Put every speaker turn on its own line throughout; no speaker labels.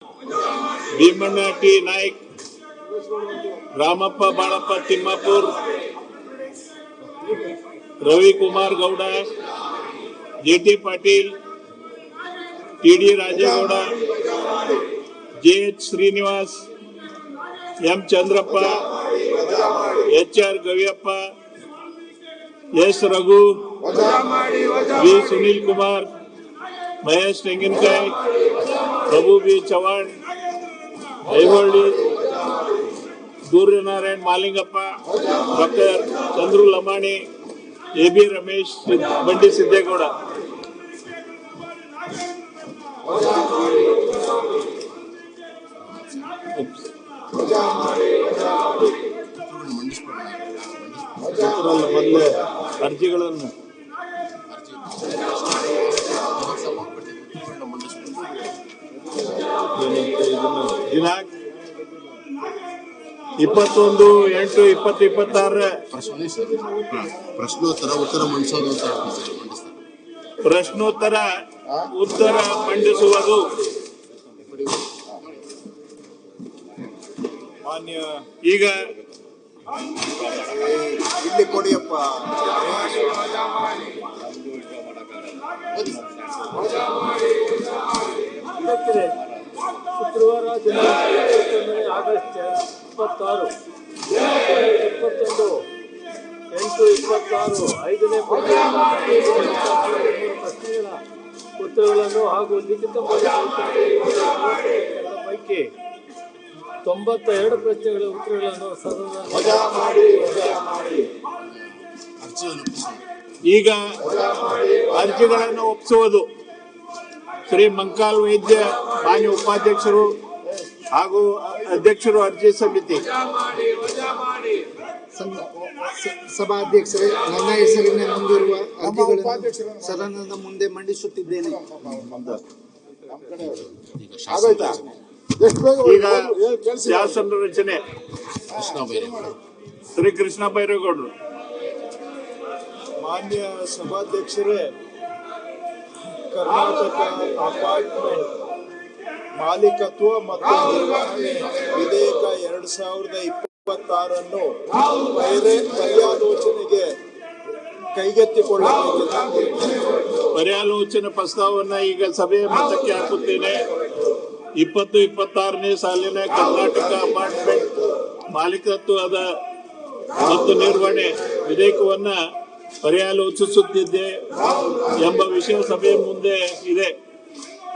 Bhimanna T Naik, Ramappa Balappa Timmapur, Ravikumar Gowda, JT Patil, TD Rajegowda, JH Srinivas, M Chandrappa, HR Gaviyappa, S Raghu, V Sunil Kumar, Mahesh Tenginakai, Prabhu B Chavan, Aiholli, Suryanarayan Malingappa, doctor Chandru Lamani, AB Ramesh, Bandi Siddegowda. ಮೊದಲೇ ಅರ್ಜಿಗಳನ್ನು ದಿನಾಂಕ 21/8/2026
ಪ್ರಶ್ನೋತ್ತರ ಉತ್ತರ ಮಂಡಿಸೋದು
ಪ್ರಶ್ನೋತ್ತರ ಉತ್ತರ ಮಂಡಿಸುವುದು. ಮಾನ್ಯ ಈಗ
ಇಲ್ಲಿ ಕೊಡಿಯಪ್ಪ.
ಶುಕ್ರವಾರ ಆಗಸ್ಟ್ 26, 21/8/26 5ನೇ ಪ್ರಶ್ನೆಗಳ ಉತ್ತರಗಳನ್ನು ಹಾಗೂ ಲಿಖಿತ ಪೈಕಿ 92 ಪ್ರಶ್ನೆಗಳ ಉತ್ತರಗಳನ್ನು
ಈಗ ಅರ್ಜಿಗಳನ್ನು ಒಪ್ಪಿಸುವುದು. ಶ್ರೀ ಮಂಕಾಲ್ ವೈದ್ಯ, ಮಾನ್ಯ ಉಪಾಧ್ಯಕ್ಷರು ಹಾಗೂ ಅಧ್ಯಕ್ಷರು, ಅರ್ಜಿ ಸಮಿತಿ.
ಸಭಾಧ್ಯಕ್ಷರೇ, ನನ್ನ ಹೆಸರಿನ ಮುಂದಿರುವ ಅರ್ಜಿಗಳನ್ನು ಸದನದ ಮುಂದೆ ಮಂಡಿಸುತ್ತಿದ್ದೇನೆ.
ಈಗ ಶಾಸನ ರಚನೆ ಶ್ರೀ ಕೃಷ್ಣ ಬೈರೇಗೌಡರು.
ಮಾನ್ಯ ಸಭಾಧ್ಯಕ್ಷರೇ, ಕರ್ನಾಟಕ ಅಪಾರ್ಟ್ಮೆಂಟ್ ಮಾಲೀಕತ್ವ ಮತ್ತು ನಿರ್ವಹಣೆ ವಿಧೇಯಕ 2026 ಪರ್ಯಾಲೋಚನೆಗೆ ಕೈಗೆತ್ತಿಕೊಳ್ಳಬೇಕಿದೆ.
ಪರ್ಯಾಲೋಚನೆ ಪ್ರಸ್ತಾವವನ್ನು ಈಗ ಸಭೆಯ ಮತಕ್ಕೆ ಹಾಕುತ್ತೇನೆ. 2026ನೇ ಸಾಲಿನ ಕರ್ನಾಟಕ ಅಪಾರ್ಟ್ಮೆಂಟ್ ಮಾಲೀಕತ್ವದ ಮತ್ತು ನಿರ್ವಹಣೆ ವಿಧೇಯಕವನ್ನ ಪರ್ಯಾಲೋಚಿಸುತ್ತಿದ್ದೆ ಎಂಬ ವಿಷಯ ಸಭೆಯ ಮುಂದೆ ಇದೆ.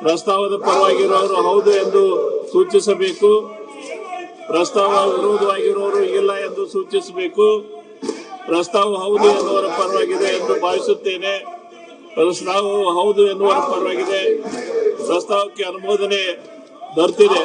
ಪ್ರಸ್ತಾವದ ಪರವಾಗಿರುವವರು ಹೌದು ಎಂದು ಸೂಚಿಸಬೇಕು. ಪ್ರಸ್ತಾವ ವಿರೋಧವಾಗಿರುವವರು ಇಲ್ಲ ಎಂದು ಸೂಚಿಸಬೇಕು. ಪ್ರಸ್ತಾವ ಹೌದು ಎನ್ನುವರ ಪರವಾಗಿದೆ ಎಂದು ಭಾವಿಸುತ್ತೇನೆ. ಪ್ರಸ್ತಾವವು ಹೌದು ಎನ್ನುವರ ಪರವಾಗಿದೆ. ಪ್ರಸ್ತಾವಕ್ಕೆ ಅನುಮೋದನೆ ದೊರೆತಿದೆ.